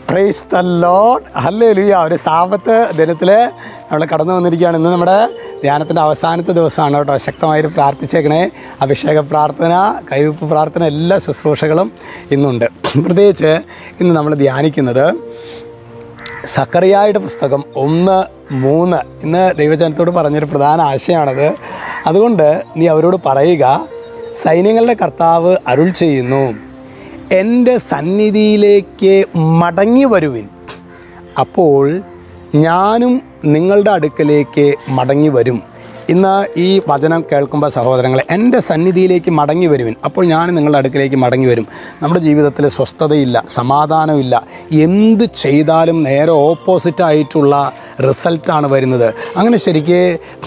Praise the Lord. Hallelujah. ഒരു Sabbath ദിനത്തിൽ നമ്മൾ കടന്നു വന്നിരിക്കുകയാണ്. ഇന്ന് നമ്മുടെ ധ്യാനത്തിൻ്റെ അവസാനത്തെ ദിവസമാണ് കേട്ടോ. ശക്തമായിട്ട് പ്രാർത്ഥിച്ചേക്കണേ. അഭിഷേക പ്രാർത്ഥന, കൈവയ്പ്പ് പ്രാർത്ഥന, എല്ലാ ശുശ്രൂഷകളും ഇന്നുണ്ട്. പ്രത്യേകിച്ച് ഇന്ന് നമ്മൾ ധ്യാനിക്കുന്നത് സക്കറിയായുടെ പുസ്തകം 1:3. ഇന്ന് ദൈവജനത്തോട് പറഞ്ഞൊരു പ്രധാന ആശയമാണത്. അതുകൊണ്ട് നീ അവരോട് പറയുക, സൈന്യങ്ങളുടെ കർത്താവ് അരുൾ ചെയ്യുന്നു, എൻ്റെ സന്നിധിയിലേക്ക് മടങ്ങി വരുവിൻ, അപ്പോൾ ഞാനും നിങ്ങളുടെ അടുക്കലേക്ക് മടങ്ങി വരും. ഇന്ന് ഈ വചനം കേൾക്കുമ്പോൾ സഹോദരങ്ങളെ, എൻ്റെ സന്നിധിയിലേക്ക് മടങ്ങി വരുവിൻ, അപ്പോൾ ഞാൻ നിങ്ങളുടെ അടുക്കലേക്ക് മടങ്ങി വരും. നമ്മുടെ ജീവിതത്തിൽ സ്വസ്ഥതയില്ല, സമാധാനമില്ല. എന്ത് ചെയ്താലും നേരെ ഓപ്പോസിറ്റായിട്ടുള്ള റിസൾട്ടാണ് വരുന്നത്. അങ്ങനെ ശരിക്ക്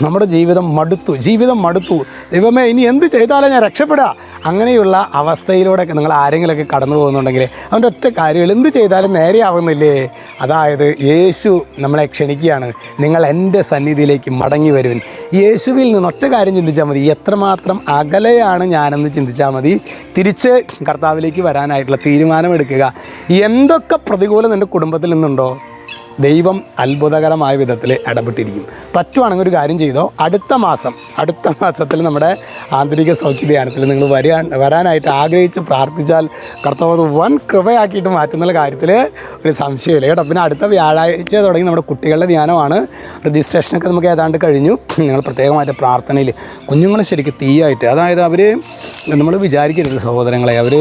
നമ്മുടെ ജീവിതം മടുത്തു. ദൈവമേ, ഇനി എന്ത് ചെയ്താലും ഞാൻ രക്ഷപ്പെടുക. അങ്ങനെയുള്ള അവസ്ഥയിലൂടെയൊക്കെ നിങ്ങൾ ആരെങ്കിലുമൊക്കെ കടന്നു പോകുന്നുണ്ടെങ്കിൽ അവൻ്റെ ഒറ്റ കാര്യമില്ല, എന്ത് ചെയ്താലും നേരെയാവുന്നില്ലേ? അതായത് യേശു നമ്മളെ ക്ഷണിക്കുകയാണ്, നിങ്ങൾ എൻ്റെ സന്നിധിയിലേക്ക് മടങ്ങി വരുവിൻ. യേശുവിൽ നിന്ന് ഒറ്റ കാര്യം ചിന്തിച്ചാൽ മതി, എത്രമാത്രം അകലെയാണ് ഞാനെന്ന് ചിന്തിച്ചാൽ മതി. തിരിച്ച് കർത്താവിലേക്ക് വരാനായിട്ടുള്ള തീരുമാനമെടുക്കുക. എന്തൊക്കെ പ്രതികൂലം എൻ്റെ കുടുംബത്തിൽ നിന്നുണ്ടോ, ദൈവം അത്ഭുതകരമായ വിധത്തിൽ ഇടപെട്ടിരിക്കും. പറ്റുവാണെങ്കിൽ ഒരു കാര്യം ചെയ്തോ, അടുത്ത മാസത്തിൽ നമ്മുടെ ആന്തരിക സൗഖ്യ ധ്യാനത്തിൽ നിങ്ങൾ വരാനായിട്ട് ആഗ്രഹിച്ച് പ്രാർത്ഥിച്ചാൽ കർത്താവ് വൻ കൃപയാക്കിയിട്ട് മാറ്റുന്നുള്ള കാര്യത്തിൽ ഒരു സംശയമില്ല കേട്ടോ. പിന്നെ അടുത്ത വ്യാഴാഴ്ച തുടങ്ങി നമ്മുടെ കുട്ടികളുടെ ധ്യാനമാണ്. രജിസ്ട്രേഷനൊക്കെ നമുക്ക് ഏതാണ്ട് കഴിഞ്ഞു. നിങ്ങൾ പ്രത്യേകമായിട്ട് പ്രാർത്ഥനയിൽ കുഞ്ഞുങ്ങളെ ശരിക്കും തീയായിട്ട്, അതായത് അവർ നമ്മൾ വിചാരിക്കരുത് സഹോദരങ്ങളെ, അവർ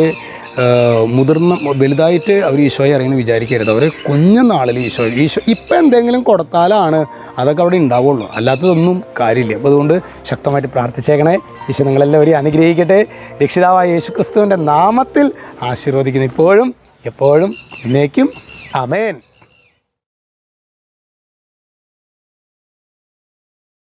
വലുതായിട്ട് അവർ ഈശോയെ അറിയുന്ന വിചാരിക്കരുത്. അവർ കുഞ്ഞുനാളിൽ ഈശോ ഇപ്പം എന്തെങ്കിലും കൊടുത്താലാണ് അതൊക്കെ അവിടെ ഉണ്ടാവുള്ളൂ, അല്ലാത്തതൊന്നും കാര്യമില്ല. അപ്പോൾ അതുകൊണ്ട് ശക്തമായിട്ട് പ്രാർത്ഥിച്ചേക്കണേ. ഈശോ നിങ്ങളെല്ലാവരെയും അനുഗ്രഹിക്കട്ടെ. രക്ഷിതാവായ യേശുക്രിസ്തുവിൻ്റെ നാമത്തിൽ ആശീർവദിക്കുന്നു, ഇപ്പോഴും എപ്പോഴും എന്നേക്കും. ആമേൻ.